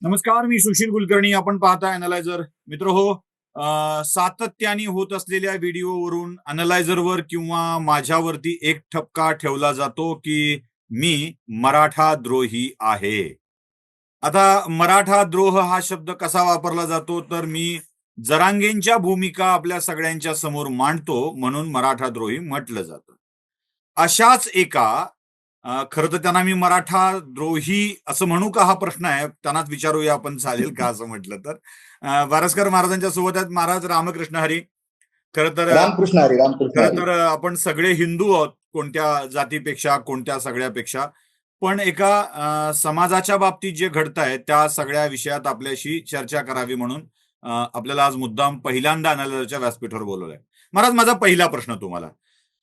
नमस्कार, मी सुशील कुलकर्णी. आपण पाहता अॅनालायझर. मित्र हो, सातत्याने होत असलेल्या व्हिडिओवरून अॅनालायझरवर किंवा माझ्यावरती एक ठपका ठेवला जातो की मी मराठा द्रोही आहे. आता मराठा द्रोह हा शब्द कसा वापरला जातो, तर मी जरांगेंच्या भूमिका आपल्या सगळ्यांच्या समोर मांडतो म्हणून मराठा द्रोही म्हटलं जातं. अशाच एका खरं तर त्यांना मी मराठा द्रोही असं म्हणू का, हा प्रश्न आहे. त्यांनाच विचारूया आपण, चालेल का असं म्हटलं तर. वारसकर महाराजांच्या सोबत आहेत. महाराज रामकृष्ण हरी. खरं तर रामकृष्ण हरी. रामकृष्ण खरं हरी. तर आपण सगळे हिंदू आहोत, कोणत्या जातीपेक्षा, कोणत्या सगळ्यापेक्षा. पण एका समाजाच्या बाबतीत जे घडतंय त्या सगळ्या विषयात आपल्याशी चर्चा करावी म्हणून आपल्याला आज मुद्दाम पहिल्यांदा अॅनालायझरच्या व्यासपीठावर बोलवलंय. महाराज, माझा पहिला प्रश्न तुम्हाला,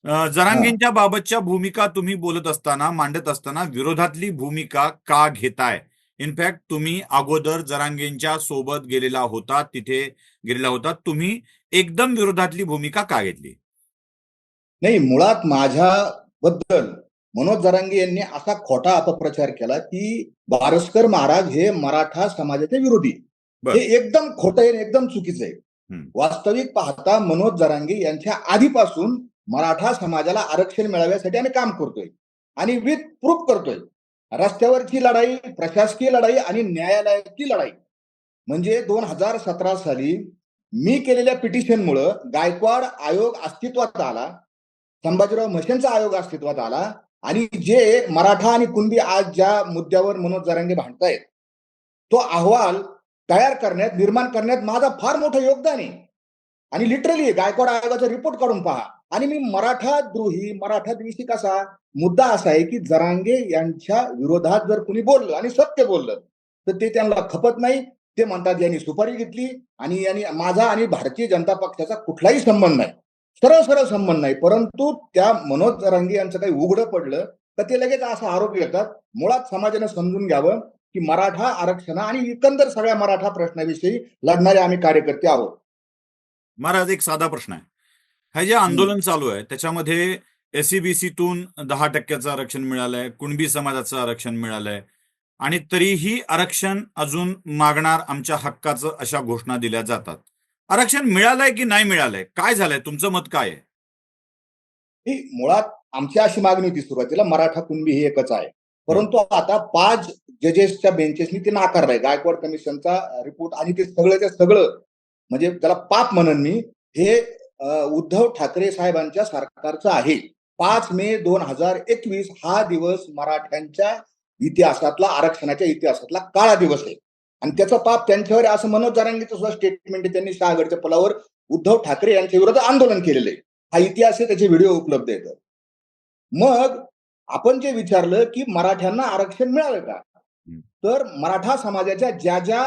हा. जरांगेंच्या बाबतच्या भूमिका तुम्ही बोलत असताना, मांडत असताना विरोधातली भूमिका का घेताय? इनफॅक्ट तुम्ही अगोदर जरांगेंच्या सोबत गेलेला होता, तिथे गेलेला होता. तुम्ही एकदम विरोधातली भूमिका का घेतली? नाही, मुळात माझ्याबद्दल मनोज जरांगे यांनी असा खोटा अपप्रचार केला की वारसकर महाराज हे मराठा समाजाचे विरोधी. बर. हे एकदम खोटं आहे, एकदम चुकीचं आहे. हम्म. वास्तविक पाहता मनोज जरांगे यांच्या आधीपासून मराठा समाजाला आरक्षण मिळाव्यासाठी आम्ही काम करतोय आणि विथ प्रूफ करतोय. रस्त्यावरची लढाई, प्रशासकीय लढाई आणि न्यायालयाची लढाई. म्हणजे 2017 साली मी केलेल्या पिटिशनमुळे गायकवाड आयोग अस्तित्वात आला, संभाजीराव म्हशेंचा आयोग अस्तित्वात आला आणि जे मराठा आणि कुणबी आज ज्या मुद्द्यावर मनोज जरांगे भांडतायत तो अहवाल तयार करण्यात, निर्माण करण्यात माझा फार मोठं योगदान आहे. आणि लिटरली गायकवाड आयोगाचा रिपोर्ट काढून पहा. आणि मी मराठा द्रोही, मराठा द्वेषी कसा, मुद्दा असा आहे की जरांगे यांच्या विरोधात जर कुणी बोललं आणि सत्य बोललं तर ते त्यांना खपत नाही. ते म्हणतात यांनी सुपारी घेतली आणि यांनी माझा आणि भारतीय जनता पक्षाचा कुठलाही संबंध नाही, सरळ सरळ संबंध नाही. परंतु त्या मनोज जरांगे यांचं काही उघडं पडलं तर ते लगेच असा आरोप घेतात. मुळात समाजाने समजून घ्यावं की मराठा आरक्षण आणि एकंदर सगळ्या मराठा प्रश्नाविषयी लढणारे आम्ही कार्यकर्ते आहोत. महाराज, एक साधा प्रश्न आहे. हे जे आंदोलन चालू आहे त्याच्यामध्ये एसईबीसीतून 10% आरक्षण मिळालंय, कुणबी समाजाचं आरक्षण मिळालंय आणि तरीही आरक्षण अजून मागणार, आमच्या हक्काचं, अशा घोषणा दिल्या जातात. आरक्षण मिळालंय की नाही मिळालंय? काय झालंय? तुमचं मत काय आहे? ही मुळात आमची अशी मागणी होती सुरुवातीला, मराठा कुणबी हे एकच आहे. परंतु आता 5 जजेसच्या बेंचेसनी ते नाकारलंय. गायकवाड कमिशनचा रिपोर्ट आणि ते सगळं सगळं म्हणजे त्याला पाप म्हणून मी हे उद्धव ठाकरे साहेबांच्या सरकारचं आहे. 5 मे 2021 हा दिवस मराठ्यांच्या इतिहासातला, आरक्षणाच्या इतिहासातला काळा दिवस आहे आणि त्याचा पाप त्यांच्यावर असं मनोज जरांगेचं सुद्धा स्टेटमेंट आहे. त्यांनी शहागडच्या पुलावर उद्धव ठाकरे यांच्या विरोधात आंदोलन केलेलं आहे. हा इतिहास आहे, त्याचे व्हिडिओ उपलब्ध आहेत. मग आपण जे विचारलं की मराठ्यांना आरक्षण मिळालं का, तर मराठा समाजाच्या ज्या ज्या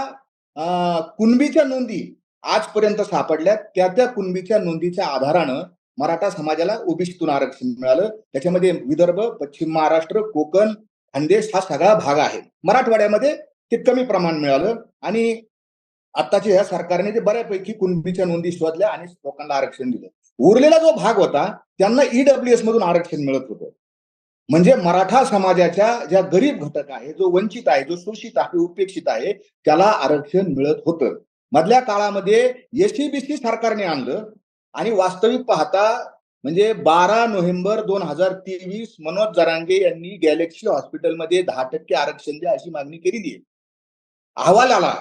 कुणबीच्या नोंदी आजपर्यंत सापडल्या त्या कुणबीच्या नोंदीच्या आधारानं मराठा समाजाला ओबीसीतून आरक्षण मिळालं. त्याच्यामध्ये विदर्भ, पश्चिम महाराष्ट्र, कोकण, खानदेश हा सगळा भाग आहे. मराठवाड्यामध्ये ते कमी प्रमाण मिळालं आणि आताच्या ह्या सरकारने ते बऱ्यापैकी कुणबीच्या नोंदी शोधल्या आणि लोकांना आरक्षण दिलं. उरलेला जो भाग होता त्यांना ईडब्ल्यूएस मधून आरक्षण मिळत होतं. म्हणजे मराठा समाजाच्या ज्या गरीब घटक आहे, जो वंचित आहे, जो शोषित आहे, उपेक्षित आहे, त्याला आरक्षण मिळत होतं. मधल्या काळामध्ये एसईबीसी सरकारने आणलं आणि वास्तविक पाहता म्हणजे 12 नोव्हेंबर 2023 मनोज जरांगे यांनी गॅलेक्सी हॉस्पिटलमध्ये 10% आरक्षण द्या अशी मागणी केलेली आहे. अहवाल आला,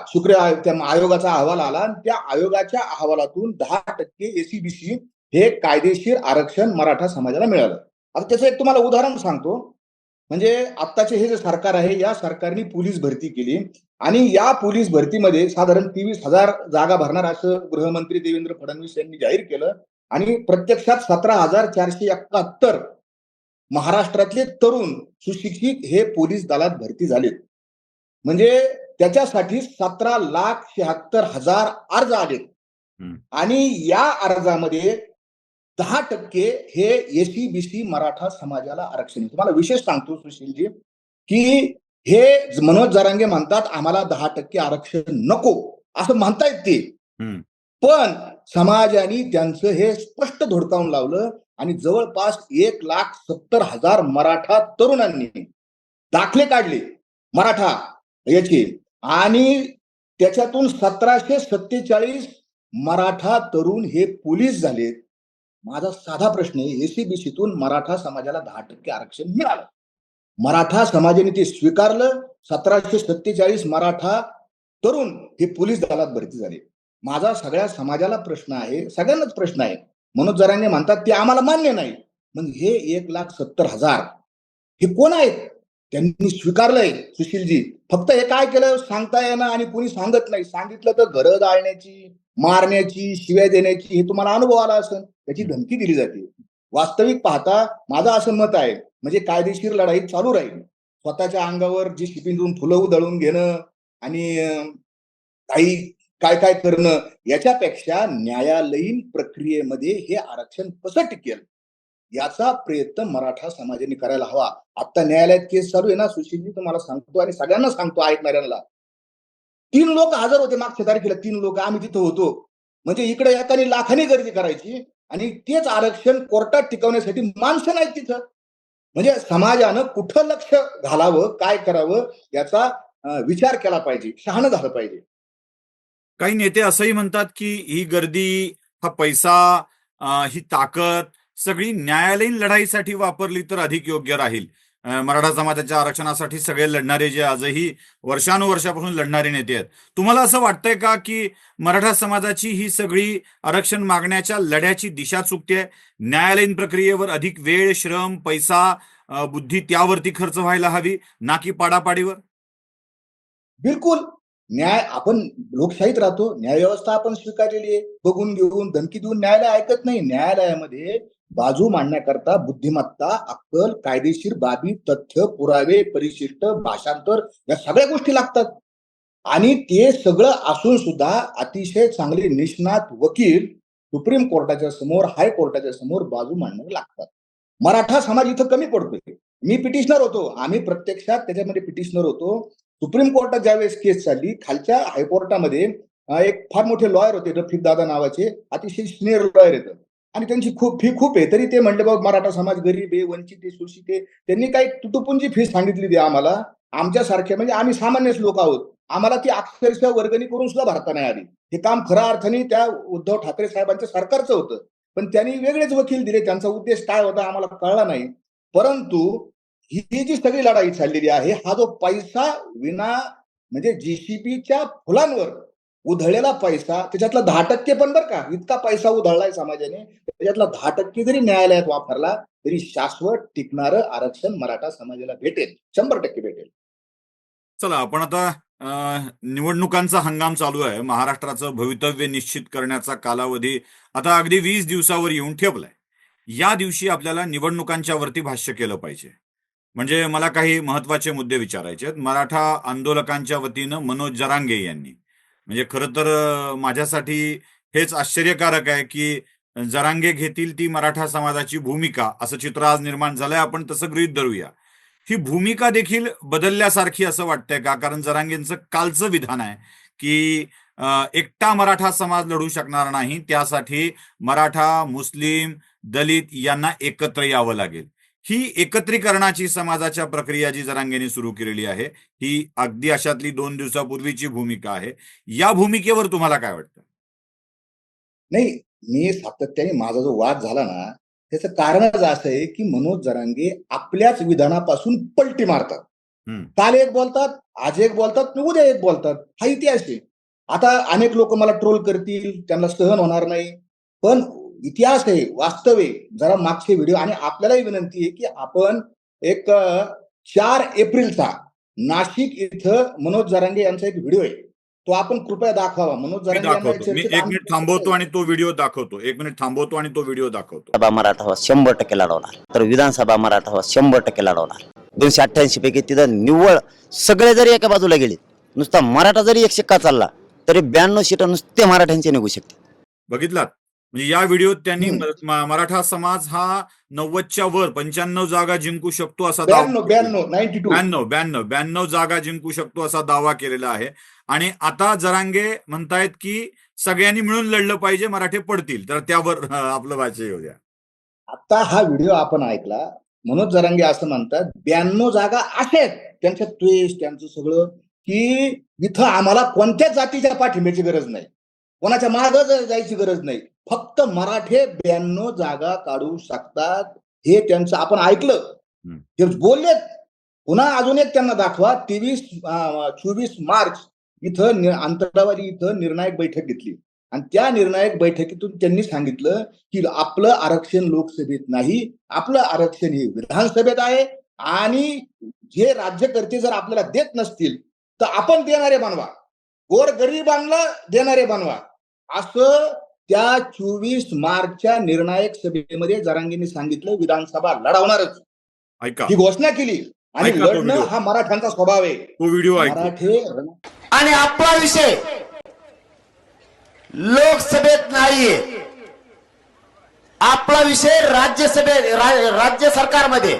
त्या आयोगाचा अहवाल आला आणि त्या आयोगाच्या अहवालातून 10% एसईबीसी हे कायदेशीर आरक्षण मराठा समाजाला मिळालं. आता त्याचं एक तुम्हाला उदाहरण सांगतो. म्हणजे आत्ताचे हे जे सरकार आहे, या सरकारने पोलीस भरती केली आणि या पोलीस भरतीमध्ये साधारण 23,000 जागा भरणार असं गृहमंत्री देवेंद्र फडणवीस यांनी जाहीर केलं आणि प्रत्यक्षात 17,471 महाराष्ट्रातले तरुण सुशिक्षित हे पोलीस दलात भरती झालेत. म्हणजे त्याच्यासाठी 17,76,000 अर्ज आलेत आणि या अर्जामध्ये 10% हे एसईबीसी मराठा समाजाला आरक्षण. तुम्हाला विशेष सांगतो सुशीलजी की हे मनोज जरांगे म्हणतात आम्हाला 10% आरक्षण नको असं म्हणतायत ते, पण समाजाने त्यांचं हे स्पष्ट धोडकावून लावलं आणि जवळपास 1,70,000 मराठा तरुणांनी दाखले काढले मराठा याचे आणि त्याच्यातून 1747 मराठा तरुण हे पोलीस झालेत. माझा साधा प्रश्न आहे, एसीबीसीतून मराठा समाजाला 10% आरक्षण मिळालं. मराठा समाजाने ते स्वीकारलं. 1747 मराठा तरुण हे पोलीस दलात भरती झाले. माझा सगळ्या समाजाला प्रश्न आहे, सगळ्यांनाच प्रश्न आहे. मनोज जरांगे म्हणतात ते आम्हाला मान्य नाही. मग हे 1,70,000 हे कोण आहेत? त्यांनी स्वीकारलंय सुशीलजी. फक्त हे काय केलं सांगता येणं आणि कोणी सांगत नाही. सांगितलं तर घरं जाळण्याची, मारण्याची, शिव्या देण्याची, हे तुम्हाला अनुभव आला असेल. त्याची धमकी दिली जाते. वास्तविक पाहता माझं असं मत आहे, म्हणजे कायदेशीर लढाई चालू राहील. स्वतःच्या अंगावर जी शिपिंजून फुलं उधळून घेणं आणि काही काय काय करणं, याच्यापेक्षा न्यायालयीन प्रक्रियेमध्ये हे आरक्षण कसं टिकेल याचा प्रयत्न मराठा समाजाने करायला हवा. आता न्यायालयात केस चालू आहे ना सुशीलजी, तुम्हाला सांगतो आणि सगळ्यांना सांगतो ऐकणाऱ्यांना. 3 लोक हजर होते मागच्या तारखेला, 3 लोक आम्ही तिथं होतो. म्हणजे इकडे एकाने लाखांनी गर्दी करायची आणि तेच आरक्षण कोर्टात टिकवण्यासाठी माणसं नाहीत तिथं. म्हणजे समाजानं कुठं लक्ष घालावं, काय करावं याचा विचार केला पाहिजे, शहाणं झालं पाहिजे. काही नेते असंही म्हणतात की ही गर्दी, हा पैसा, ही ताकद सगळी न्यायालयीन लढाईसाठी वापरली तर अधिक योग्य राहील. मराठा समाजाच्या आरक्षणासाठी सगळे लढणारे जे आजही वर्षानुवर्षापासून लढणारे नेते आहेत, तुम्हाला असं वाटतंय का की मराठा समाजाची ही सगळी आरक्षण मागण्याच्या लढ्याची दिशा चुकते? न्यायालयीन प्रक्रियेवर अधिक वेळ, श्रम, पैसा, बुद्धी त्यावरती खर्च व्हायला हवी, ना की पाडापाडीवर? बिलकुल. न्याय आपण लोकशाहीत राहतो, न्यायव्यवस्था आपण स्वीकारलेली आहे. बघून घेऊन धमकी देऊन न्यायालय ऐकत नाही. न्यायालयामध्ये बाजू मांडण्याकरता बुद्धिमत्ता, अक्कल, कायदेशीर बाबी, तथ्य, पुरावे, परिशिष्ट, भाषांतर या सगळ्या गोष्टी लागतात. आणि ते सगळं असून सुद्धा अतिशय चांगले निष्णात वकील सुप्रीम कोर्टाच्या समोर, हायकोर्टाच्या समोर बाजू मांडण्याला लागतात. मराठा समाज इथं कमी पडतोय. मी पिटिशनर होतो, आम्ही प्रत्यक्षात त्याच्यामध्ये पिटिशनर होतो. सुप्रीम कोर्टात ज्यावेळेस केस चालली, खालच्या हायकोर्टामध्ये एक फार मोठे लॉयर होते, रफिक दादा नावाचे, अतिशय सिनियर लॉयर आहेत आणि त्यांची फी खूप आहे. तरी ते म्हणले बाबा मराठा समाज गरीब आहे, वंचित आहे, शोषित आहे. त्यांनी काही तुटपुंजी फी सांगितली ती आम्हाला. आमच्यासारखे म्हणजे आम्ही सामान्यच लोक आहोत. आम्हाला ती अक्षरशः वर्गणी करून सुद्धा भरता नाही आली. हे काम खऱ्या अर्थाने त्या उद्धव ठाकरे साहेबांच्या सरकारचं होतं. पण त्यांनी वेगळेच वकील दिले. त्यांचा उद्देश काय होता आम्हाला कळला नाही. परंतु ही जी सगळी लढाई चाललेली आहे, हा जो पैसा विना म्हणजे जीसीबीच्या फुलांवर उधळलेला पैसा, त्याच्यातला 10% पण बरं का, इतका पैसा उधळलाय समाजाने, त्याच्यातला 10% जरी न्यायालयात वापरला तरी शाश्वत टिकणारं आरक्षण मराठा समाजाला भेटेल, 100% भेटेल. चला, आपण आता निवडणुकांचा हंगाम चालू आहे. महाराष्ट्राचं भवितव्य निश्चित करण्याचा कालावधी आता अगदी 20 दिवसावर येऊन ठेपलाय. या दिवशी आपल्याला निवडणुकांच्या वरती भाष्य केलं पाहिजे. म्हणजे मला काही महत्वाचे मुद्दे विचारायचे आहेत. मराठा आंदोलकांच्या वतीनं मनोज जरांगे यांनी, म्हणजे खरं तर माझ्यासाठी हेच आश्चर्यकारक आहे की जरांगे घेतील ती मराठा समाजाची भूमिका, असं चित्र आज निर्माण झालंय. आपण तसं गृहीत धरूया. ही भूमिका देखील बदलल्यासारखी असं वाटतंय का? कारण जरांगेंचं कालचं विधान आहे की एकटा मराठा समाज लढू शकणार नाही, त्यासाठी मराठा, मुस्लिम, दलित यांना एकत्र यावं लागेल. ही एकत्रीकरणाची समाजाच्या प्रक्रिया जी जरांगेंनी सुरू केलेली आहे, ही अगदी अशातली 2 दिवसापूर्वीची भूमिका आहे. या भूमिकेवर तुम्हाला काय वाटतं? नाही, मी सातत्याने माझा जो वाद झाला ना, त्याचं कारणच असं आहे की मनोज जरांगे आपल्याच विधानापासून पलटी मारतात. काल एक बोलतात, आज एक बोलतात, उद्या एक बोलतात. हा इतिहास आहे. आता अनेक लोक मला ट्रोल करतील, त्यांना सहन होणार नाही. पण इतिहास आहे, वास्तव आहे. जरा मागचे व्हिडिओ आणि आपल्यालाही विनंती आहे की आपण एक 4 एप्रिलचा नाशिक इथं मनोज जरांगे यांचा एक व्हिडिओ आहे. तो आपण कृपया दाखवावा. मनोज मी जरांगे यांना दाखवतो. मी 1 मिनिट थांबवतो आणि तो व्हिडिओ दाखवतो. 1 मिनिट थांबवतो आणि तो व्हिडिओ दाखवतो. सभा मराठा 100% लढवणार, तर विधानसभा मराठा 100% लढवणार. 288 पैकी तिथं निव्वळ सगळे जरी एका बाजूला गेले, नुसता मराठा जरी एक शिक्का चालला तरी 92 सीट नुसते मराठ्यांचे निघू शकते. बघितलात? म्हणजे या व्हिडिओत त्यांनी मराठा समाज हा 90च्या वर 95 जागा जिंकू शकतो असा दावा, 92 जागा जिंकू शकतो असा दावा केलेला आहे. आणि आता जरांगे म्हणतायत की सगळ्यांनी मिळून लढलं पाहिजे, मराठे पडतील. तर त्यावर आपलं भाष्य येऊ द्या. आता हा व्हिडिओ आपण ऐकला. मनोज जरांगे असं म्हणतात 92 जागा आहेत. त्यांचं द्वेष, त्यांचं सगळं की इथं आम्हाला कोणत्याच जातीच्या पाठिंब्याची गरज नाही, कोणाच्या मागं जायची गरज नाही, फक्त मराठे 92 जागा काढू शकतात हे त्यांचं आपण ऐकलं. ते बोललेत. पुन्हा अजून एक त्यांना दाखवा. 24 मार्च इथं आंतरराष्ट्रीय इथं निर्णायक बैठक घेतली आणि त्या निर्णायक बैठकीतून त्यांनी सांगितलं की आपलं आरक्षण लोकसभेत नाही, आपलं आरक्षण हे विधानसभेत आहे आणि जे राज्यकर्ते जर आपल्याला देत नसतील तर आपण देणारे बनवा, गोरगरिबांना देणारे बनवा, असं त्या 24 मार्चच्या निर्णायक सभेमध्ये जरांगेंनी सांगितलं. विधानसभा लढवणारच ऐका ही घोषणा केली आणि ऐका तो लढणं व्हिडिओ. हा मराठ्यांचा स्वभाव आहे. तो व्हिडिओ ऐकू. मराठे आणि आपला विषय लोकसभेत नाहीये, आपला विषय राज्य सरकारमध्ये.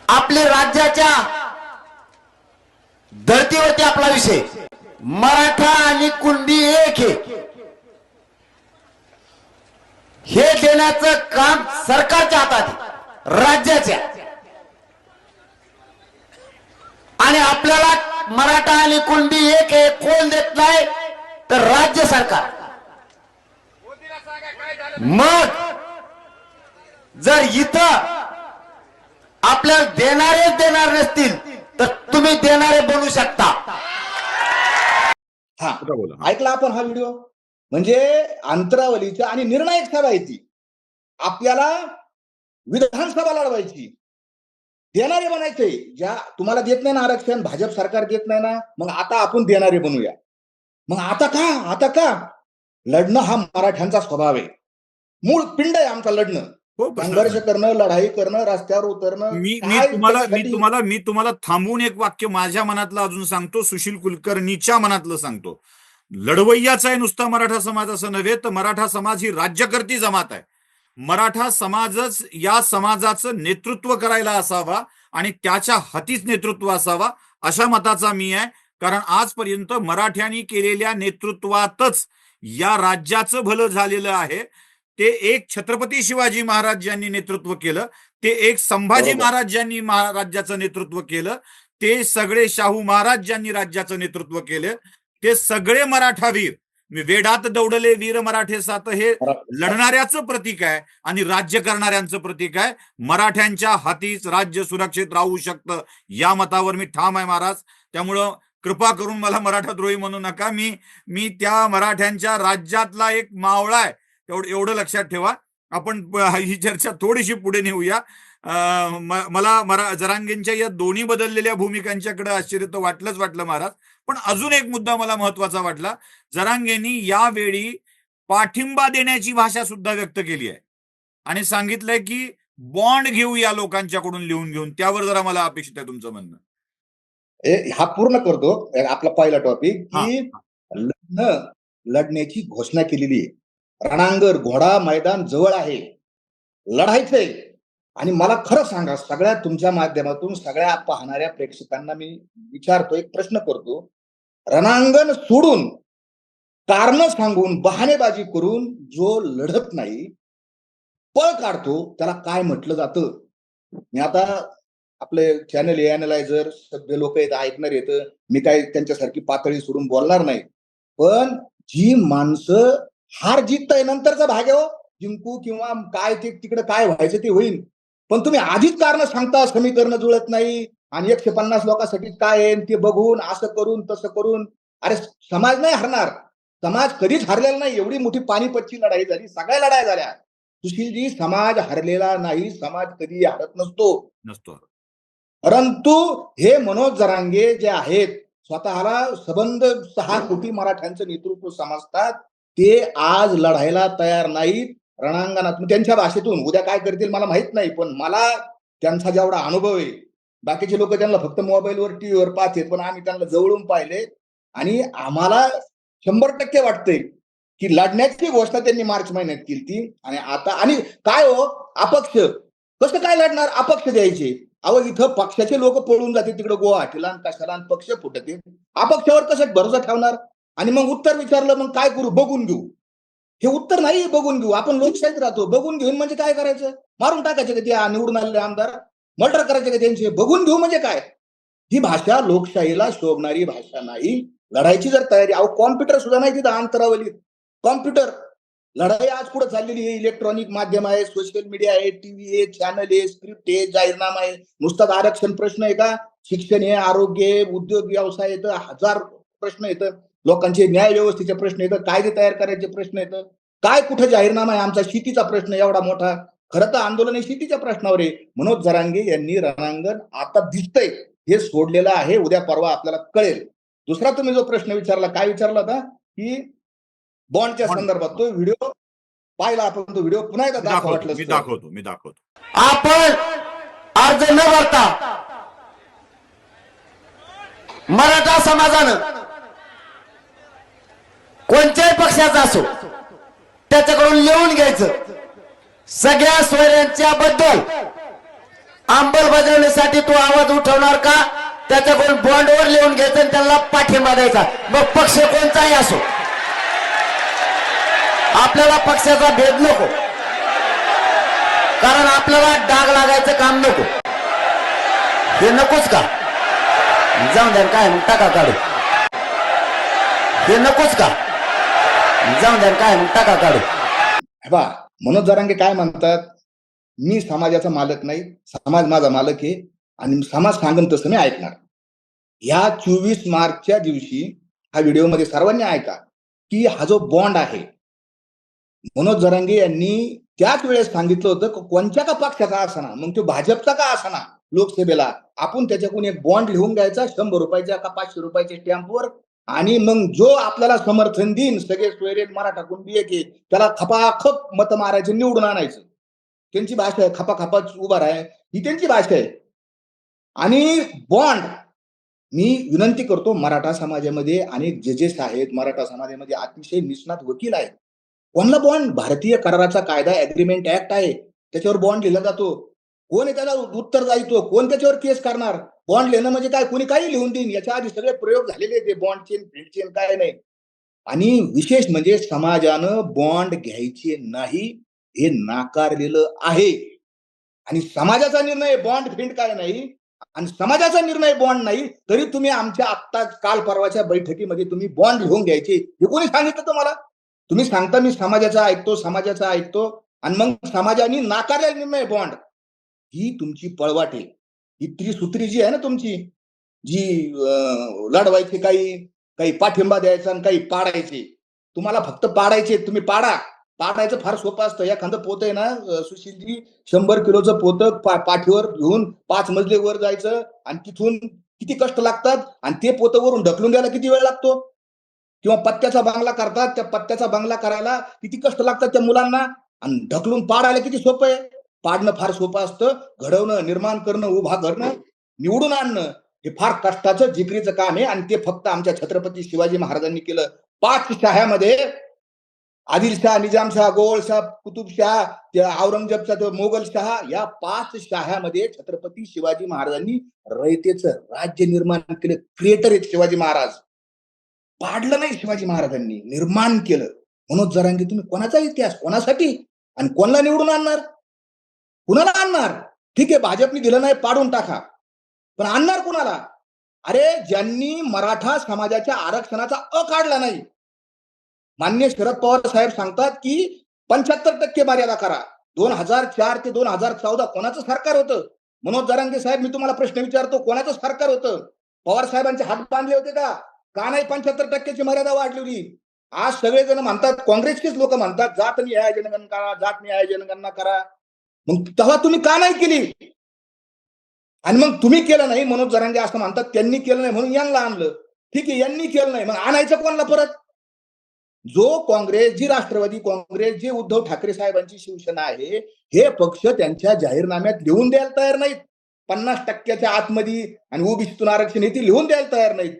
आपल्या राज्याच्या धर्तीवरती आपला विषय. मराठा आणि कुणबी एक आहे हे देण्याचं काम सरकारच्या हातात आहे, राज्याच्या. आणि आपल्याला मराठा आणि कुणबी एक आहे कोण देत नाही तर राज्य सरकार. मग जर इथं आपल्याला देणार नसतील तर तुम्ही देणारे बनू शकता. हा खोटं बोला. ऐकला आपण हा व्हिडिओ. म्हणजे अंतरावलीच्या आणि निर्णायक सभा आहे ती. आपल्याला विधानसभा लढवायची, देणारे बनायचे. ज्या तुम्हाला देत नाही ना आरक्षण, भाजप सरकार देत नाही ना, मग आता आपण देणारे बनूया. मग आता का लढणं हा मराठ्यांचा स्वभाव आहे, मूळ पिंड आहे आमचा लढणं, हो, प्रश्न संघर्ष नाही. करणं, लढाई करणं, रस्त्यावर उतरणं. मी काय तुम्हाला त्याच्यासाठी- मी तुम्हाला थांबवून एक वाक्य माझ्या मनातलं अजून सांगतो, सुशील कुलकर्णीच्या मनातलं सांगतो. लढवय्याचा आहे नुसता मराठा समाज असं नव्हे, तर मराठा समाज ही राज्यकर्ती जमात आहे. मराठा समाजच या समाजाचं नेतृत्व करायला असावा आणि त्याच्या हातीच नेतृत्व असावा अशा मताचा मी आहे. कारण आजपर्यंत मराठ्यांनी केलेल्या नेतृत्वातच या राज्याचं भलं झालेलं आहे. ते एक छत्रपती शिवाजी महाराज ज्यांनी नेतृत्व केलं, ते एक संभाजी बरोबर. महाराज ज्यांनी राज्याचं नेतृत्व केलं, ते सगळे शाहू महाराज ज्यांनी राज्याचं नेतृत्व केलं, ते सगळे मराठा वीर, वेडात दौडले वीर मराठे सात हे लढणाऱ्याचं प्रतीक आहे आणि राज्य करणाऱ्यांचं प्रतीक आहे. मराठ्यांच्या हातीच राज्य सुरक्षित राहू शकतं या मतावर मी ठाम आहे महाराज. त्यामुळं कृपा करून मला मराठाद्रोही म्हणू नका. मी त्या मराठ्यांच्या राज्यातला एक मावळा आहे एवढं लक्षात ठेवा. आपण ही चर्चा थोडीशी पुढे नेऊया. मला जरांगेंच्या या दोन्ही बदललेल्या भूमिकांच्याकडे आश्चर्य तर वाटलं महाराज. पण अजून एक मुद्दा मला महत्वाचा वाटला. जरांगेंनी यावेळी पाठिंबा देण्याची भाषा सुद्धा व्यक्त केली आहे आणि सांगितलंय की बॉन्ड घेऊ या लोकांच्याकडून लिहून घेऊन. त्यावर जरा मला अपेक्षित आहे तुमचं म्हणणं. हा पूर्ण करतो आपला पहिला टॉपिक हा, की लढण्याची घोषणा केलेली आहे. रणांगण घोडा मैदान जवळ आहे, लढायचंय. आणि मला खरं सांगा, सगळ्या तुमच्या माध्यमातून सगळ्या पाहणाऱ्या प्रेक्षकांना मी विचारतो, एक प्रश्न करतो. रणांगण सोडून कारण सांगून बहाणेबाजी करून जो लढत नाही, पळ काढतो, त्याला काय म्हटलं जातं? मी आता आपले चॅनल एनालायझर सगळे लोक येत ऐकणार येतं, मी काय त्यांच्यासारखी पातळी सोडून बोलणार नाही. पण जी माणसं हार जीत आहे नंतरचा भाग आहे हो. जिंकू किंवा काय ते तिकडे काय व्हायचं ते होईल. पण तुम्ही आधीच कारण सांगता, समीकरण जुळत नाही आणि 150 लोकांसाठी काय आहे ते बघून असं करून तसं करून. अरे समाज नाही हरणार, समाज कधीच हरलेला नाही. एवढी मोठी पानिपतची लढाई झाली, सगळ्या लढाया झाल्या. सुशीलजी, समाज हरलेला नाही, समाज कधी हरत नसतो. परंतु हे मनोज जरांगे जे आहेत, स्वतःला सबंध 6 कोटी मराठ्यांचं नेतृत्व समजतात, ते आज लढायला तयार नाहीत रणांगणात. त्यांच्या भाषेतून उद्या काय करतील मला माहित नाही, पण मला त्यांचा जेवढा अनुभव आहे, बाकीचे लोक त्यांना फक्त मोबाईलवर टीव्हीवर पाहतात, पण आम्ही त्यांना जवळून पाहिले आणि आम्हाला 100% वाटतंय की लढण्याची घोषणा त्यांनी मार्च महिन्यात केली ती. आणि आता आणि काय हो, अपक्ष कसं काय लढणार? अपक्ष द्यायचे. अहो इथं पक्षाचे लोक पळून जाते तिकडे गुवाहाटीला, कशाला पक्ष फुटते. अपक्षावर कसं भरोसा ठेवणार? आणि मग उत्तर विचारलं, मग काय करू? बघून घेऊ. हे उत्तर नाही, बघून घेऊ. आपण लोकशाहीत राहतो. बघून घेऊन म्हणजे काय करायचं? मारून टाकायचे का ते निवडून आलेले आमदार? मर्डर करायचे का त्यांचे? बघून घेऊ म्हणजे काय? ही भाषा लोकशाहीला शोभणारी भाषा नाही. लढायची जर तयारी, अहो कॉम्प्युटर सुद्धा नाही तिथं अंतरावलीत. कॉम्प्युटर लढाई आज पुढे चाललेली आहे. इलेक्ट्रॉनिक माध्यम आहे, सोशल मीडिया आहे, टीव्ही आहे, चॅनल आहे, स्क्रिप्ट आहे, जाहीरनामा आहे. नुसताच आरक्षण प्रश्न आहे का? शिक्षण आहे, आरोग्य आहे, उद्योग व्यवसाय येतं, हजार प्रश्न येतं. लोकांचे न्याय व्यवस्थेचे प्रश्न येतं, कायदे तयार करायचे प्रश्न येतं. काय कुठं जाहीरनामा आहे? आमचा शेतीचा प्रश्न एवढा मोठा. खरं तर आंदोलन हे शेतीच्या प्रश्नावर आहे. मनोज जरांगे यांनी रणांगण आता दिसतंय हे सोडलेलं आहे. उद्या परवा आपल्याला कळेल. दुसरा तुम्ही जो प्रश्न विचारला, काय विचारला होता की बॉन्डच्या संदर्भात, तो व्हिडिओ पाहिला आपण. तो व्हिडिओ पुन्हा एकदा दाखवा वाटलं. मी दाखवतो. आपण अर्ज न भरता मराठा समाजानं कोणत्याही पक्षाचा असो त्याच्याकडून लिहून घ्यायचं, सगळ्या सोयऱ्यांच्या बद्दल अंमलबजावणीसाठी तू आवाज उठवणार का, त्याच्याकडून बॉन्डवर लिहून घ्यायचं आणि त्याला पाठिंबा द्यायचा. मग पक्ष कोणताही असो, आपल्याला पक्षाचा भेद नको, कारण आपल्याला डाग लागायचं काम नको. हे नकोच का? जाऊन द्या, काय मग टाका काढू. हे नकोच का? जाऊन द्या, काय मग टाका काढू. मनोज जरांगे काय म्हणतात, मी समाजाचा मालक नाही, समाज माझा मालक आहे आणि समाज सांगन तसं मी ऐकणार. या 24 मार्चच्या दिवशी हा व्हिडिओमध्ये सर्वांनी ऐका की हा जो बॉन्ड आहे, मनोज जरांगे यांनी त्याच वेळेस सांगितलं होतं की कोणत्या का पक्षाचा असाना, मग तो भाजपचा का असाना, लोकसभेला आपण त्याच्याकडून एक बॉन्ड लिहून घ्यायचा 100 रुपयाच्या का 500 रुपयाच्या स्टॅम्पवर, आणि मग जो आपल्याला समर्थन देईन, सगळे सोयरे मराठा कुणबी एक त्याला खपाखप मत मारायचे, निवडून आणायचं. त्यांची भाषा आहे, खपाखपा उभा राहाय, ही त्यांची भाषा आहे. आणि बॉन्ड, मी विनंती करतो, मराठा समाजामध्ये अनेक जजेस आहेत, मराठा समाजामध्ये अतिशय निष्णात वकील आहेत. कोणला बॉन्ड? भारतीय कराराचा कायदा, अग्रीमेंट ऍक्ट आहे, त्याच्यावर बॉन्ड लिहिला जातो. कोण आहे त्याला उत्तरदायित्व, कोण त्याच्यावर केस करणार? बॉन्ड लिहिणं म्हणजे काय? कोणी काही लिहून देईन. याच्या आधी सगळे प्रयोग झालेले ते बॉन्डचे, प्रिंटचे, काय नाही. आणि विशेष म्हणजे समाजानं बॉन्ड घ्यायचे नाही हे नाकारलेलं आहे. आणि समाजाचा निर्णय बॉन्ड प्रिंट काय नाही, आणि समाजाचा निर्णय बॉन्ड नाही, तरी तुम्ही आमच्या आत्ता काल परवाच्या बैठकीमध्ये तुम्ही बॉन्ड लिहून घ्यायचे, हे कोणी सांगितलं तुम्हाला? तुम्ही सांगता मी समाजाचा ऐकतो, आणि मग समाजाने नाकारलेला निर्णय बॉन्ड. ही तुमची पळवाट आहे. ही त्रिसूत्री जी आहे ना तुमची, जी लढवायची, काही पाठिंबा द्यायचा आणि काही पाडायचे. तुम्हाला फक्त पाडायचे, तुम्ही पाडायचं फार सोपं असतं. एखादं पोत आहे ना सुशीलजी, 100 किलोचं पोतं पाठीवर घेऊन 5 मजले वर जायचं, आणि तिथून किती कष्ट लागतात, आणि ते पोतं वरून ढकलून द्यायला किती वेळ लागतो. किंवा पत्त्याचा बंगला करतात, त्या पत्त्याचा बंगला करायला किती कष्ट लागतात त्या मुलांना, आणि ढकलून पाडायला किती सोपं आहे. पाडणं फार सोपं असतं, घडवणं, निर्माण करणं, उभा करणं, निवडून आणणं हे फार कष्टाचं जिकरीचं काम आहे. आणि ते फक्त आमच्या छत्रपती शिवाजी महाराजांनी केलं. 5 शाह्यामध्ये आदिलशाह, निजामशाह, गोवळशाह, कुतुबशाह, त्या औरंगजेबचा तो मोगलशाह, या 5 शाह्यामध्ये छत्रपती शिवाजी महाराजांनी रयतेचं राज्य निर्माण केलं. क्रिएटर आहेत शिवाजी महाराज. पाडलं नाही शिवाजी महाराजांनी, निर्माण केलं. मनोज जरांगे, तुम्ही कोणाचा इतिहास, कोणासाठी आणि कोणाला निवडून आणणार? कुणाला आणणार? ठीक आहे, भाजपने दिलं नाही, पाडून टाका, पण आणणार कुणाला? अरे, ज्यांनी मराठा समाजाच्या आरक्षणाचा काढला नाही. माननीय शरद पवार साहेब सांगतात की 75% मर्यादा करा. 2004 ते 2014 कोणाचं सरकार होतं? मनोज जरांगे साहेब, मी तुम्हाला प्रश्न विचारतो, कोणाचं सरकार होतं? पवार साहेबांचे हात बांधले होते का? का नाही 75% मर्यादा वाढली? आज सगळेजण म्हणतात, काँग्रेसचेच लोक म्हणतात, जात न्याय जनगणना करा, जात न्याय जनगणना करा. मग तेव्हा तुम्ही का नाही केली? आणि मग तुम्ही केलं नाही, मनोज जरांगे असं म्हणतात, त्यांनी केलं नाही म्हणून यांना आणलं. ठीक आहे, यांनी केलं नाही, मग आणायचं कोणाला परत? जो काँग्रेस, जी राष्ट्रवादी काँग्रेस, जे उद्धव ठाकरे साहेबांची शिवसेना आहे, हे पक्ष त्यांच्या जाहीरनाम्यात लिहून द्यायला तयार नाहीत. 50% आतमध्ये आणि ओबीसीतून आरक्षण हे ती लिहून द्यायला तयार नाहीत,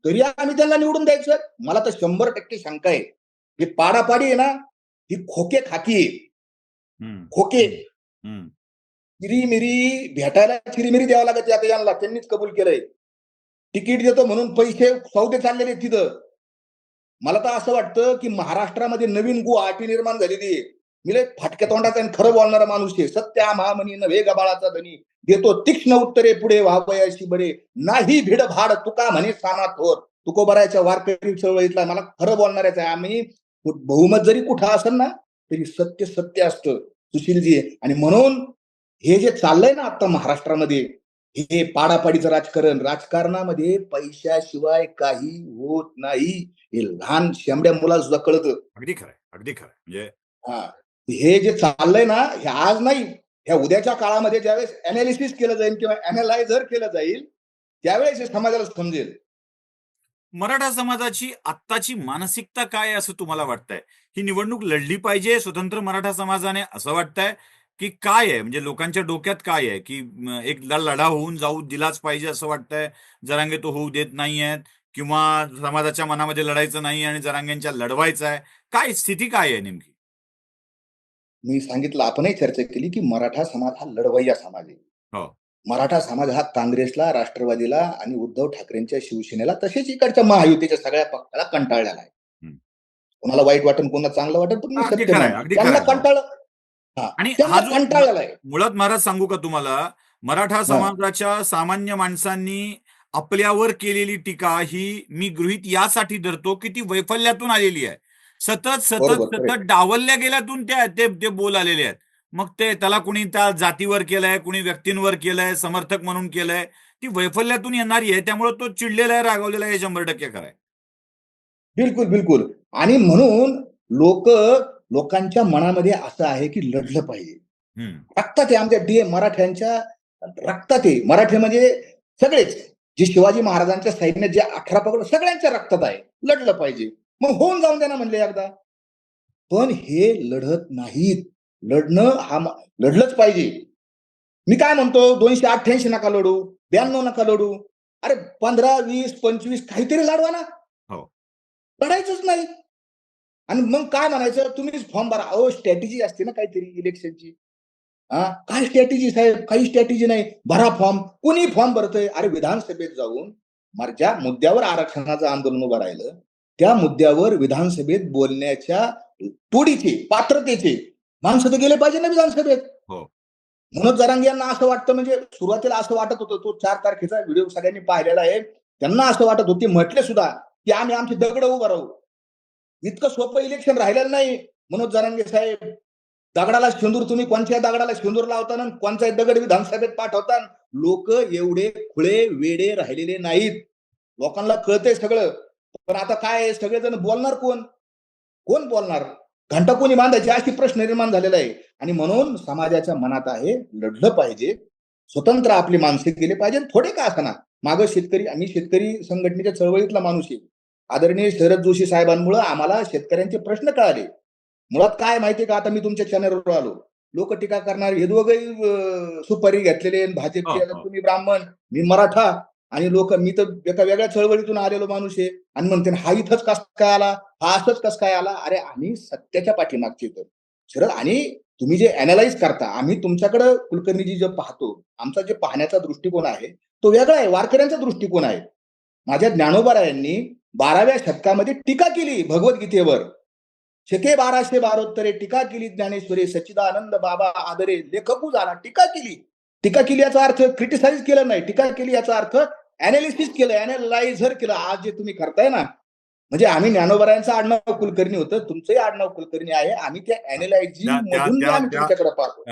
तरी आम्ही त्यांना निवडून द्यायचं. मला तर 100% शंका आहे. ही पाडापाडी आहे ना, ही खोके खाकी आहे. खोके, चिरीमिरी भेटायला चिरीमिरी द्यावं लागत आता यांना. त्यांनीच कबूल केलंय. तिकीट देतो म्हणून पैसे सौदे चाललेले तिथं. मला तर असं वाटतं की महाराष्ट्रामध्ये नवीन गुवाहाटी निर्माण झालेली आहे. मी लय फाटक्या तोंडाचा आणि खरं बोलणारा माणूस आहे. सत्या महामनी नव्हे गबाळाचा धनी, देतो तीक्ष्ण उत्तरे पुढे व्हावयाशी बरे, नाही भिड भाड तुका म्हणे साना थोर. तुकोबरायच्या वारकरी चळवळीतला मला खरं बोलणारच आहे. आम्ही बहुमत जरी कुठं असेल ना तरी सत्य सत्य असतं सुशीलजी. आणि म्हणून हे जे चाललंय ना आता महाराष्ट्रामध्ये, हे पाडापाडीचं राजकारणामध्ये पैशाशिवाय काही होत नाही. हे लहान शेंबड्या मुलाला सुद्धा कळतं. अगदी खरंय, अगदी खरंय. म्हणजे हा, हे जे चाललंय ना हे आज नाही, ह्या उद्याच्या काळामध्ये ज्यावेळेस अनालिसिस केलं जाईल किंवा अनालायझर केलं जाईल त्यावेळेस हे समाजाला समजेल. मराठा समाजाची आत्ताची मानसिकता काय आहे असं तुम्हाला वाटतंय? ही निवडणूक लढली पाहिजे स्वतंत्र मराठा समाजाने असं वाटतंय की काय आहे? म्हणजे लोकांच्या डोक्यात काय आहे की एक लढा होऊन जाऊ दिलाच पाहिजे असं वाटतंय, जरांगे तो होऊ देत नाहीयेत, किंवा समाजाच्या मनामध्ये लढायचं नाही आणि जरांगेंच्या लढवायचं आहे? काय स्थिती काय आहे नेमकी? मी सांगितलं, आपणही चर्चा केली की मराठा समाज हा लढवय्या समाज आहे. हो. मराठा समाज हा काँग्रेसला, राष्ट्रवादीला आणि उद्धव ठाकरेंच्या शिवसेनेला तसेच इकडच्या महायुतीच्या सगळ्या पक्षाला कंटाळलेला आहे. हम्म. कोणाला वाईट वाटन, कोणाला चांगलं वाटन, पण मी अगदी सत्य खरं आहे, मानतो. अगदी त्यांना खरं आहे. कंटाळ हा आणि त्यांना हा जो कंटाळलेला आहे. मुळात महाराज सांगू का तुम्हाला, मराठा समाजाच्या सामान्य माणसांनी आपल्यावर केलेली टीका ही मी गृहीत यासाठी धरतो की ती वैफल्यातून आलेली आहे. सतत सतत बरोबर, सतत correct. डावलल्या गेल्यातून ते बोल आलेले आहेत. मग त्याला कुणी त्या जातीवर केलंय, कुणी व्यक्तींवर केलंय, समर्थक म्हणून केलंय. ती वैफल्यातून येणारी आहे, त्यामुळे तो चिडलेला आहे, रागावलेला आहे, हे 100% खरं आहे. बिलकुल बिलकुल. आणि म्हणून लोकांच्या मनामध्ये असं आहे की लढलं पाहिजे. हम्म. रक्तात आहे आमच्या मराठ्यांच्या रक्तात आहे. मराठी म्हणजे सगळेच जे शिवाजी महाराजांच्या सैन्यात जे 18 पकड सगळ्यांच्या रक्तात आहे. लढलं पाहिजे. मग होऊन जाऊन द्या ना म्हणले एकदा. पण हे लढत नाहीत. लढलंच पाहिजे. मी काय म्हणतो, 288 नका लढू, 92 नका लढू. अरे 15, 20, 25 काहीतरी लढवा ना. हो. लढायचंच नाही. आणि मग काय म्हणायचं, तुम्हीच फॉर्म भरा. अहो स्ट्रॅटेजी असते ना काहीतरी इलेक्शनची. काय स्ट्रॅटेजी साहेब? काही स्ट्रॅटेजी नाही. भरा फॉर्म. कोणी फॉर्म भरतंय? अरे विधानसभेत जाऊन ज्या मुद्द्यावर आरक्षणाचं आंदोलन उभं राहिलं त्या मुद्द्यावर विधानसभेत बोलण्याच्या तोडीचे, पात्रतेचे माणसं तर गेले पाहिजे ना विधानसभेत. हो. मनोज जरांगे यांना असं वाटतं, म्हणजे सुरुवातीला असं वाटत होतं, तो 4 तारखेचा व्हिडिओ सगळ्यांनी पाहिलेला आहे. त्यांना असं वाटत होते, म्हटले सुद्धा की आम्ही आमची दगड उभं राहू. इतकं सोपं इलेक्शन राहिलेलं नाही मनोज जरांगे साहेब. दगडाला शेंदूर, तुम्ही कोणत्या दगडाला शेंदूर लावता ना कोणचा दगड विधानसभेत पाठवता. लोक एवढे खुळे वेडे राहिलेले नाहीत. लोकांना कळतंय सगळं. पण आता काय, सगळेजण बोलणार कोण? कोण बोलणार? घंटा कोणी बांधायची अशी प्रश्न निर्माण झालेला आहे. आणि म्हणून समाजाच्या मनात आहे लढलं पाहिजे, स्वतंत्र आपली माणसे गेले पाहिजे. थोडे का असना मागं शेतकरी, आम्ही शेतकरी संघटनेच्या चळवळीतला माणूस आहे. आदरणीय शरद जोशी साहेबांमुळे आम्हाला शेतकऱ्यांचे प्रश्न कळाले. मुळात काय माहितीये का, आता मी तुमच्या चॅनलवर आलो, लोक टीका करणार, हे दोघंही सुपारी घेतलेले, भाजपचे, तुम्ही ब्राह्मण, मी मराठा, आणि लोक, मी तर एका वेगळ्या चळवळीतून आलेलो माणूस आहे, आणि म्हणते हा इथंच कस काय आला, हा असंच कस काय आला. अरे आम्ही सत्याच्या पाठीमागचे तर शरद, आणि तुम्ही जे अनालाइज करता, आम्ही तुमच्याकडे कुलकर्णीजी जे पाहतो, आमचा जे पाहण्याचा दृष्टिकोन आहे तो वेगळा आहे, वारकऱ्यांचा दृष्टिकोन आहे. माझ्या ज्ञानोबारायांनी 12व्या शतकामध्ये टीका केली भगवद्गीतेवर. शके 1212 टीका केली ज्ञानेश्वरी, सच्चिदानंद बाबा आदरे लेखकू झाला. टीका केली याचा अर्थ क्रिटिसाइज केलं नाही. टीका केली याचा अर्थ अनालिसिस केलं, अनालायझर केलं. आज जे तुम्ही करताय ना, म्हणजे आम्ही ज्ञानोबारायांचं आडनाव कुलकर्णी होतं, तुमचंही आडनाव कुलकर्णी आहे. आम्ही त्या अनालायझिंग मधून आम्ही तुमच्याकडे पाहतो.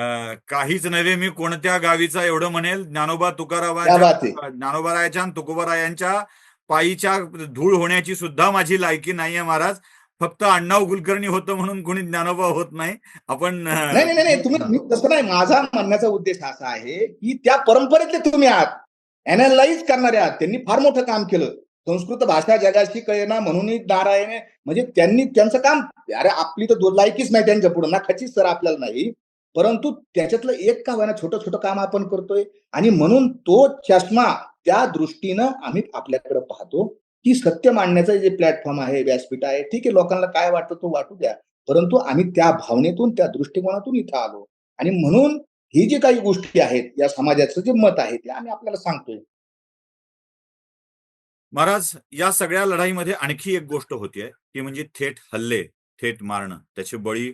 काहीच नव्हे, मी कोणत्या गावीचा एवढं म्हणेल, ज्ञानोबा ज्ञानोबारायाच्या आणि तुकोबारायांच्या पायीच्या धूळ होण्याची सुद्धा माझी लायकी नाहीये महाराज. फक्त अण्णाव कुलकर्णी होतं म्हणून कोणी ज्ञानोबा होत नाही. आपण नाही, तुम्ही तसं नाही. माझा म्हणण्याचा उद्देश असा आहे की त्या परंपरेतले तुम्ही आहात, अनालाइज करणारे आहात. त्यांनी फार मोठं काम केलं. संस्कृत भाषा जगाशी कळेना म्हणून नारायण, म्हणजे त्यांनी त्यांचं काम, अरे आपली तर लायकीच नाही त्यांच्या पुढे, ना खचीच सर आपल्याला नाही. परंतु त्याच्यातलं एक का होईना छोटं काम आपण करतोय, आणि म्हणून तो चष्मा त्या दृष्टीनं आम्ही आपल्याकडे पाहतो की सत्य मांडण्याचं जे प्लॅटफॉर्म आहे, व्यासपीठ आहे, ठीक आहे, लोकांना काय वाटतं तो वाटू द्या. परंतु आम्ही त्या भावनेतून, त्या दृष्टिकोनातून इथं आलो, आणि म्हणून ही जी काही गोष्टी आहेत, या समाजाचं जे मत आहे ते आम्ही आपल्याला सांगतोय. महाराज, या सगळ्या लढाईमध्ये आणखी एक गोष्ट होतीये, ती म्हणजे थेट हल्ले, थेट मारणं. त्याचे बळी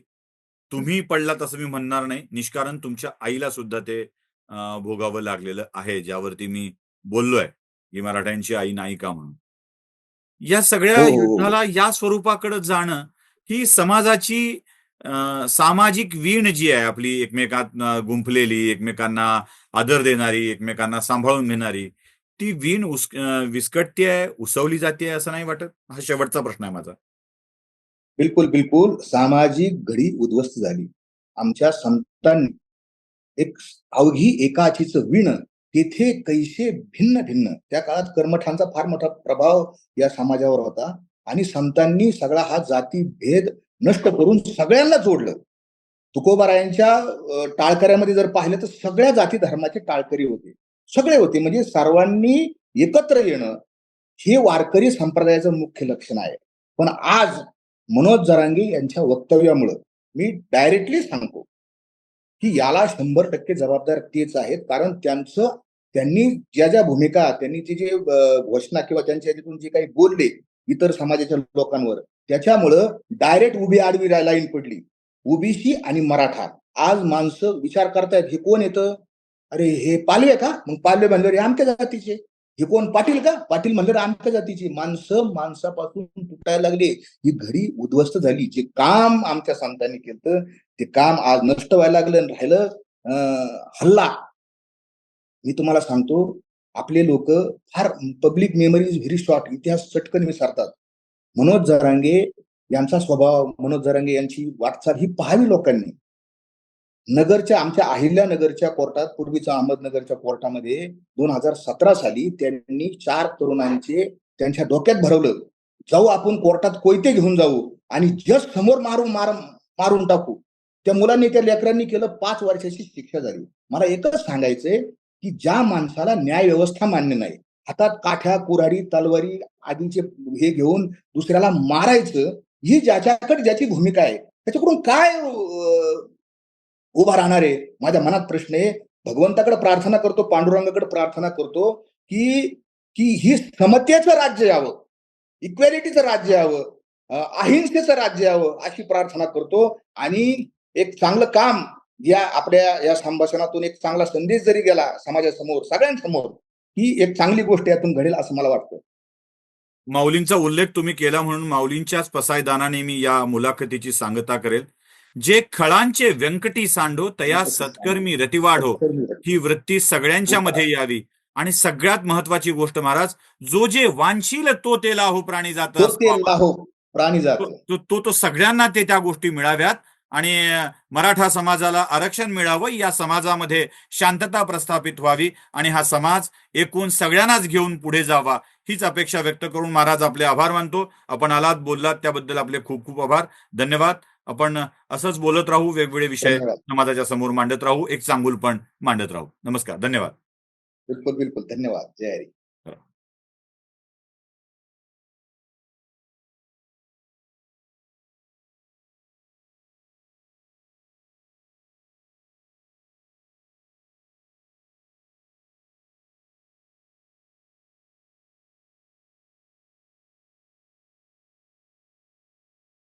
तुम्ही पडलात असं मी म्हणणार नाही. निष्कारण तुमच्या आईला सुद्धा ते भोगावं लागलेलं आहे, ज्यावरती मी बोललोय की मराठ्यांची आई नायिका म्हणून. या सगळ्या हो हो हो युद्धाला या स्वरूपाकडे जाणं ही समाजाची सामाजिक वीण जी आहे आपली, एकमेकात गुंफलेली, एकमेकांना आदर देणारी, एकमेकांना सांभाळून घेणारी, ती वीण विस्कटतेय, उसवली जाते असं नाही वाटत? हा शेवटचा प्रश्न आहे माझा. बिलकुल बिलकुल सामाजिक घडी उद्ध्वस्त झाली. आमच्या संतांनी एक अवघी एकाचीच विण तेथे कैसे भिन्न भिन्न त्या काळात कर्मठांचा फार मोठा प्रभाव या समाजावर होता आणि संतांनी सगळा हा जाती भेद नष्ट करून सगळ्यांना जोडलं. तुकोबारायांच्या टाळकऱ्यामध्ये जर पाहिलं तर सगळ्या जाती धर्माचे टाळकरी होते. सगळे होते म्हणजे सर्वांनी एकत्र येणं हे वारकरी संप्रदायाचं मुख्य लक्षण आहे. पण आज मनोज जरांगे यांच्या वक्तव्यामुळं मी डायरेक्टली सांगतो की याला 100% जबाबदार तेच आहेत. कारण त्यांनी ज्या भूमिका त्यांनी जे घोषणा किंवा त्यांच्या याच्यातून जे काही बोलले इतर समाजाच्या लोकांवर, त्याच्यामुळं डायरेक्ट उभी आडवी लाईन पडली. ओबीसी आणि मराठा. आज माणसं विचार करतायत हे कोण येतं? अरे हे पालवे का? मग पालवे म्हणल्यावर हे आमच्या जातीचे. हे कोण पाटील का? पाटील म्हणल्यावर आमच्या जातीची. माणसं माणसापासून तुटायला लागली. ही घडी उद्ध्वस्त झाली. जे काम आमच्या संतांनी केलं ते काम आज नष्ट व्हायला लागलं. राहिलं हल्ला. मी तुम्हाला सांगतो आपले लोक फार public memory is very short. इतिहास चटकन विसरतात. मनोज जरांगे यांचा स्वभाव, मनोज जरांगे यांची वाटचाल ही पाहावी लोकांनी. नगरच्या आमच्या अहिल्यानगरच्या कोर्टात, पूर्वीच्या अहमदनगरच्या कोर्टामध्ये 2017 साली त्यांनी 4 तरुणांचे त्यांच्या डोक्यात भरवलं. जाऊ आपण कोर्टात कोयते घेऊन जाऊ आणि जस्ट समोर मारून टाकू. त्या मुलांनी त्या लेकरांनी केलं. 5 वर्षाची शिक्षा झाली. मला एकच सांगायचंय की ज्या माणसाला न्याय व्यवस्था मान्य नाही, हातात काठ्या, कुऱ्हाडी, तलवारी आदीचे हे घेऊन दुसऱ्याला मारायचं, ही ज्याच्याकडे ज्याची भूमिका आहे त्याच्याकडून काय उभा राहणार आहे? माझ्या मनात प्रश्न आहे. भगवंताकडे प्रार्थना करतो, पांडुरंगाकडे प्रार्थना करतो की की ही समतेचं राज्य यावं, इक्वॅलिटीचं राज्य यावं, अहिंसेचं राज्य यावं अशी प्रार्थना करतो. आणि एक चांगलं काम या आपल्या या संभाषणातून एक चांगला संदेश जरी गेला समाजासमोर, सगळ्यांसमोर, ही एक चांगली गोष्ट यातून घडेल असं मला वाटतं. माऊलींचा उल्लेख तुम्ही केला म्हणून माऊलींच्याच पसायदानाने मी या मुलाखतीची सांगता करेल. जे खळांचे व्यंकटी सांडो तया सत्कर्मी रतिवाढो, ही वृत्ती सगळ्यांच्या मध्ये यावी. आणि सगळ्यात महत्वाची गोष्ट महाराज, जो जे वांशील तो ते लाहो प्राणी जात, तो ते लाहो प्राणी जात. तो सगळ्यांना ते त्या गोष्टी मिळाव्यात आणि मराठा समाजाला आरक्षण मिळावं, या समाजामध्ये शांतता प्रस्थापित व्हावी आणि हा समाज एकूण सगळ्यांनाच घेऊन पुढे जावा, हीच अपेक्षा व्यक्त करून महाराज आपले आभार मानतो. आपण आलात, बोललात, त्याबद्दल आपले खूप खूप आभार. धन्यवाद. आपण असंच बोलत राहू, वेगवेगळे विषय समाजाच्या समोर मांडत राहू, एक चांगुलपण मांडत राहू. नमस्कार, धन्यवाद. बिलकुल बिलकुल. धन्यवाद. जय हरी.